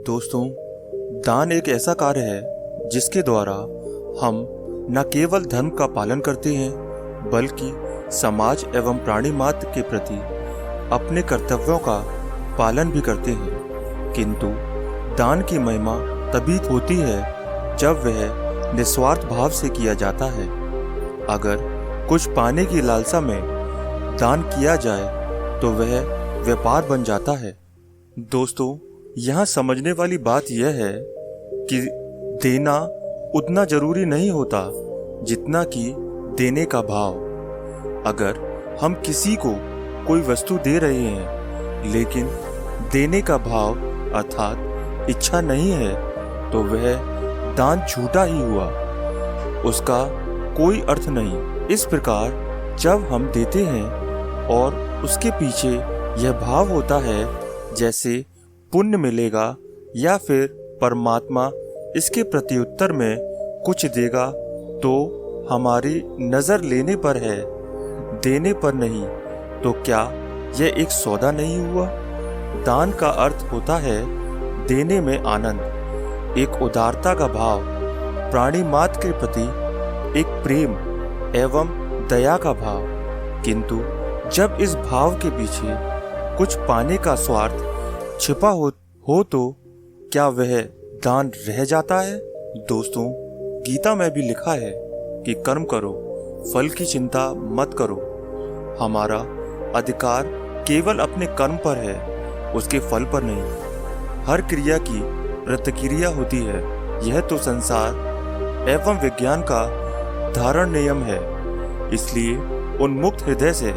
दोस्तों, दान एक ऐसा कार्य है जिसके द्वारा हम न केवल धर्म का पालन करते हैं बल्कि समाज एवं प्राणी मात्र के प्रति अपने कर्तव्यों का पालन भी करते हैं। किंतु दान की महिमा तभी होती है जब वह निस्वार्थ भाव से किया जाता है। अगर कुछ पाने की लालसा में दान किया जाए तो वह व्यापार बन जाता है। दोस्तों, यहाँ समझने वाली बात यह है कि देना उतना जरूरी नहीं होता जितना कि देने का भाव। अगर हम किसी को कोई वस्तु दे रहे हैं लेकिन देने का भाव अर्थात इच्छा नहीं है तो वह दान झूठा ही हुआ, उसका कोई अर्थ नहीं। इस प्रकार जब हम देते हैं और उसके पीछे यह भाव होता है जैसे पुण्य मिलेगा या फिर परमात्मा इसके प्रत्युत्तर में कुछ देगा, तो हमारी नज़र लेने पर है, देने पर नहीं, तो क्या यह एक सौदा नहीं हुआ? दान का अर्थ होता है देने में आनंद, एक उदारता का भाव, प्राणी मात्र के प्रति एक प्रेम एवं दया का भाव। किंतु जब इस भाव के पीछे कुछ पाने का स्वार्थ छिपा हो तो क्या वह दान रह जाता है? दोस्तों, गीता में भी लिखा है कि कर्म करो, फल की चिंता मत करो। हमारा अधिकार केवल अपने कर्म पर है, उसके फल पर नहीं। हर क्रिया की प्रतिक्रिया होती है, यह तो संसार एवं विज्ञान का धारण नियम है। इसलिए उन्मुक्त हृदय से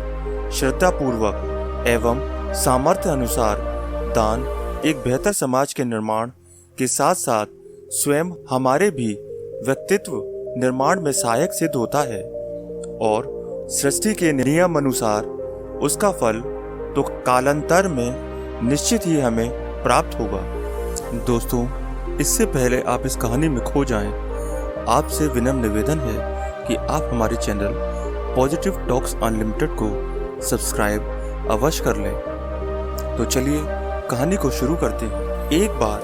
श्रद्धापूर्वक एवं सामर्थ्य अनुसार दान एक बेहतर समाज के निर्माण के साथ साथ स्वयं हमारे भी व्यक्तित्व निर्माण में सहायक सिद्ध होता है और सृष्टि के नियम अनुसार उसका फल तो कालांतर में निश्चित ही हमें प्राप्त होगा। दोस्तों, इससे पहले आप इस कहानी में खो जाएं, आपसे विनम्र निवेदन है कि आप हमारे चैनल पॉजिटिव टॉक्स अनलिमिटेड को सब्सक्राइब अवश्य कर लें। तो चलिए कहानी को शुरू करते हैं। एक बार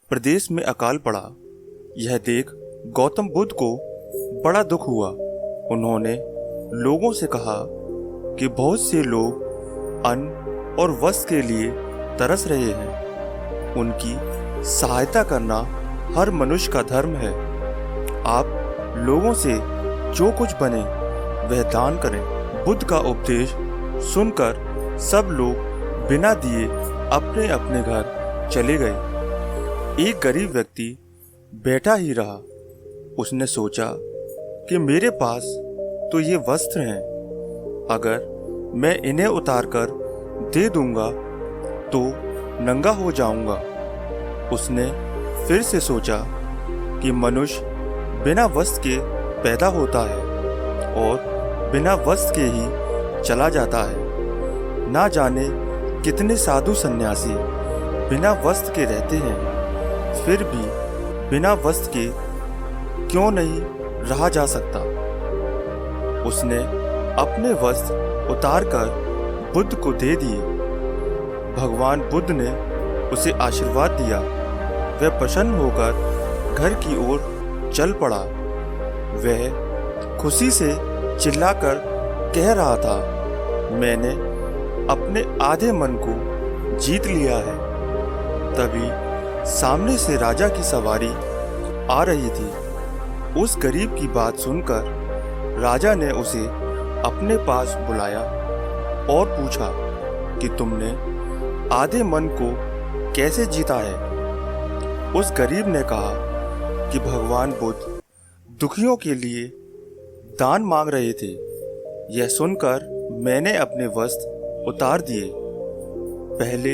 प्रदेश में अकाल पड़ा। यह देख गौतम बुद्ध को बड़ा दुख हुआ। उन्होंने लोगों से कहा कि बहुत से लोग अन्न और वस्त्र के लिए तरस रहे हैं। उनकी सहायता करना हर मनुष्य का धर्म है। आप लोगों से जो कुछ बने वह दान करें। बुद्ध का उपदेश सुनकर सब लोग बिना दिए अपने अपने घर चले गए। एक गरीब व्यक्ति बैठा ही रहा। उसने सोचा कि मेरे पास तो ये वस्त्र हैं, अगर मैं इन्हें उतारकर दे दूंगा तो नंगा हो जाऊंगा। उसने फिर से सोचा कि मनुष्य बिना वस्त्र के पैदा होता है और बिना वस्त्र के ही चला जाता है। ना जाने कितने साधु सन्यासी बिना वस्त्र के रहते हैं, फिर भी बिना वस्त्र के क्यों नहीं रहा जा सकता। उसने अपने वस्त्र उतारकर बुद्ध को दे दिए। भगवान बुद्ध ने उसे आशीर्वाद दिया। वह प्रसन्न होकर घर की ओर चल पड़ा। वह खुशी से चिल्लाकर कह रहा था, मैंने अपने आधे मन को जीत लिया है। तभी सामने से राजा की सवारी आ रही थी। उस गरीब की बात सुनकर राजा ने उसे अपने पास बुलाया और पूछा कि तुमने आधे मन को कैसे जीता है? उस गरीब ने कहा कि भगवान बुद्ध दुखियों के लिए दान मांग रहे थे। यह सुनकर मैंने अपने वस्त्र उतार दिए। पहले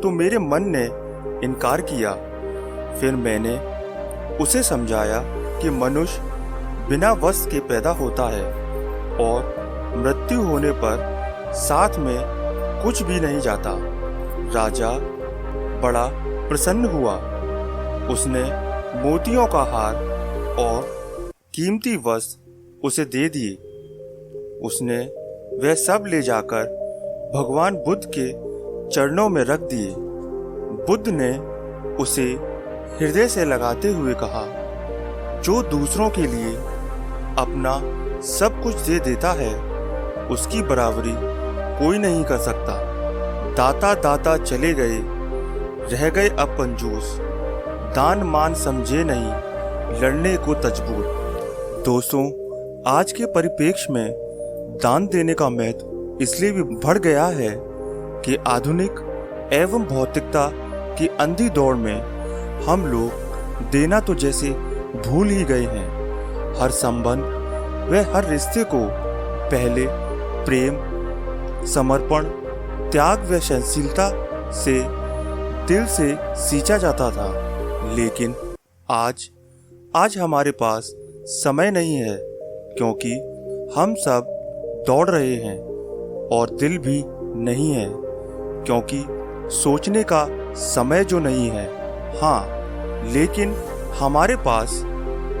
तो मेरे मन ने इनकार किया, फिर मैंने उसे समझाया कि मनुष्य बिना वस्त्र के पैदा होता है और मृत्यु होने पर साथ में कुछ भी नहीं जाता। राजा बड़ा प्रसन्न हुआ। उसने मोतियों का हार और कीमती वस्त्र उसे दे दिए। उसने वह सब ले जाकर भगवान बुद्ध के चरणों में रख दिए। बुद्ध ने उसे हृदय से लगाते हुए कहा, जो दूसरों के लिए अपना सब कुछ दे देता है उसकी बराबरी कोई नहीं कर सकता। दाता दाता चले गए, रह गए अब कंजूस, दान मान समझे नहीं, लड़ने को तजबूर। दोस्तों, आज के परिप्रेक्ष्य में दान देने का महत्व इसलिए भी बढ़ गया है कि आधुनिक एवं भौतिकता की अंधी दौड़ में हम लोग देना तो जैसे भूल ही गए हैं। हर संबंध व हर रिश्ते को पहले प्रेम, समर्पण, त्याग व सहनशीलता से दिल से सींचा जाता था, लेकिन आज हमारे पास समय नहीं है, क्योंकि हम सब दौड़ रहे हैं, और दिल भी नहीं है, क्योंकि सोचने का समय जो नहीं है। हाँ, लेकिन हमारे पास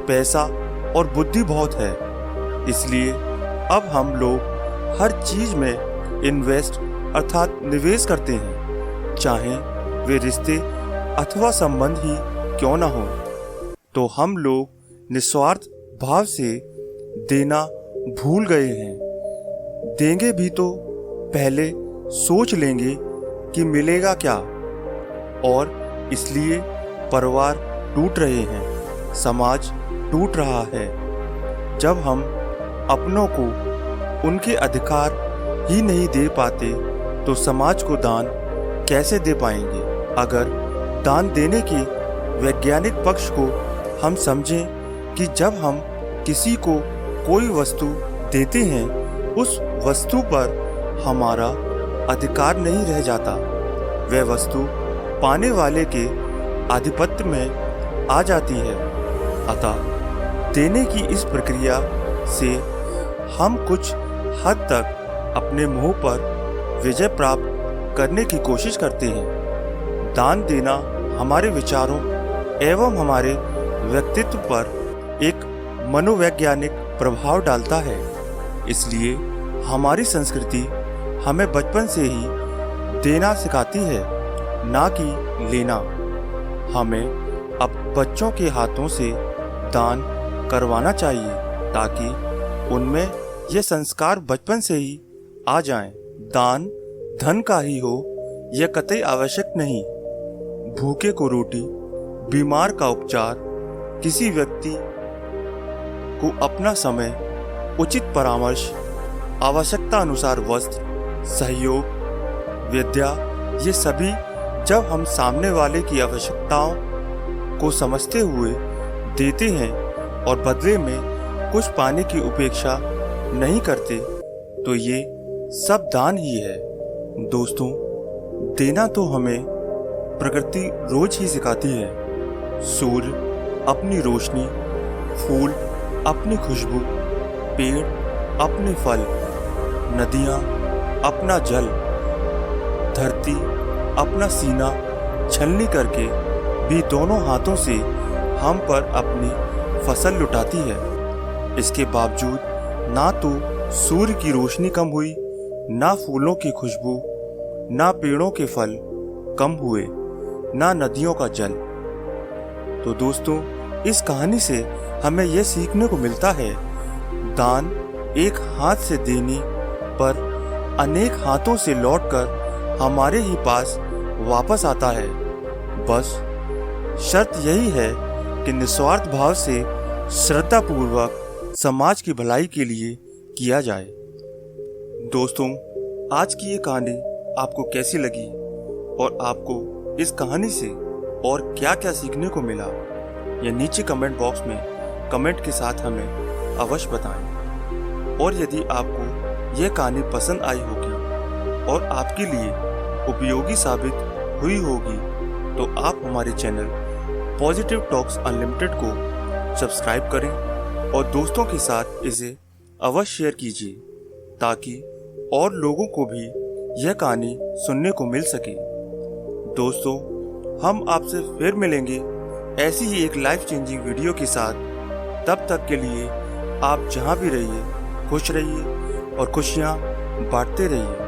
पैसा और बुद्धि बहुत है, इसलिए अब हम लोग हर चीज में इन्वेस्ट अर्थात निवेश करते हैं, चाहे वे रिश्ते अथवा संबंध ही क्यों ना हो। तो हम लोग निस्वार्थ भाव से देना भूल गए हैं। देंगे भी तो पहले सोच लेंगे कि मिलेगा क्या, और इसलिए परिवार टूट रहे हैं, समाज टूट रहा है। जब हम अपनों को उनके अधिकार ही नहीं दे पाते तो समाज को दान कैसे दे पाएंगे। अगर दान देने के वैज्ञानिक पक्ष को हम समझें कि जब हम किसी को कोई वस्तु देते हैं, उस वस्तु पर हमारा अधिकार नहीं रह जाता, वह वस्तु पाने वाले के आधिपत्य में आ जाती है। अतः देने की इस प्रक्रिया से हम कुछ हद तक अपने मुंह पर विजय प्राप्त करने की कोशिश करते हैं। दान देना हमारे विचारों एवं हमारे व्यक्तित्व पर एक मनोवैज्ञानिक प्रभाव डालता है, इसलिए हमारी संस्कृति हमें बचपन से ही देना सिखाती है, ना कि लेना। हमें अब बच्चों के हाथों से दान करवाना चाहिए, ताकि उनमें ये संस्कार बचपन से ही आ जाएं। दान धन का ही हो यह कतई आवश्यक नहीं। भूखे को रोटी, बीमार का उपचार, किसी व्यक्ति को अपना समय, उचित परामर्श, आवश्यकता अनुसार वस्त्र, सहयोग, विद्या, ये सभी जब हम सामने वाले की आवश्यकताओं को समझते हुए देते हैं और बदले में कुछ पाने की उपेक्षा नहीं करते, तो ये सब दान ही है। दोस्तों, देना तो हमें प्रकृति रोज ही सिखाती है। सूर्य अपनी रोशनी, फूल अपनी खुशबू, पेड़ अपने फल, नदियाँ अपना जल, धरती अपना सीना छलनी करके भी दोनों हाथों से हम पर अपनी फसल लुटाती है। इसके बावजूद ना तो सूर्य की रोशनी कम हुई, ना फूलों की खुशबू, ना पेड़ों के फल कम हुए, ना नदियों का जल। तो दोस्तों, इस कहानी से हमें यह सीखने को मिलता है, दान एक हाथ से देने पर अनेक हाथों से लौटकर हमारे ही पास वापस आता है। बस शर्त यही है कि निस्वार्थ भाव से श्रद्धा पूर्वक समाज की भलाई के लिए किया जाए। दोस्तों, आज की ये कहानी आपको कैसी लगी और आपको इस कहानी से और क्या क्या सीखने को मिला, यह नीचे कमेंट बॉक्स में कमेंट के साथ हमें अवश्य बताएं। और यदि आपको यह कहानी पसंद आई होगी और आपके लिए उपयोगी साबित हुई होगी, तो आप हमारे चैनल पॉजिटिव टॉक्स अनलिमिटेड को सब्सक्राइब करें और दोस्तों के साथ इसे अवश्य शेयर कीजिए, ताकि और लोगों को भी यह कहानी सुनने को मिल सके। दोस्तों, हम आपसे फिर मिलेंगे ऐसी ही एक लाइफ चेंजिंग वीडियो के साथ। तब तक के लिए आप जहां भी रहिए, खुश रहिए और खुशियां बांटते रहिए।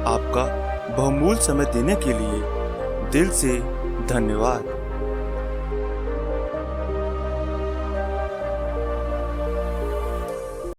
आपका बहुमूल्य समय देने के लिए दिल से धन्यवाद।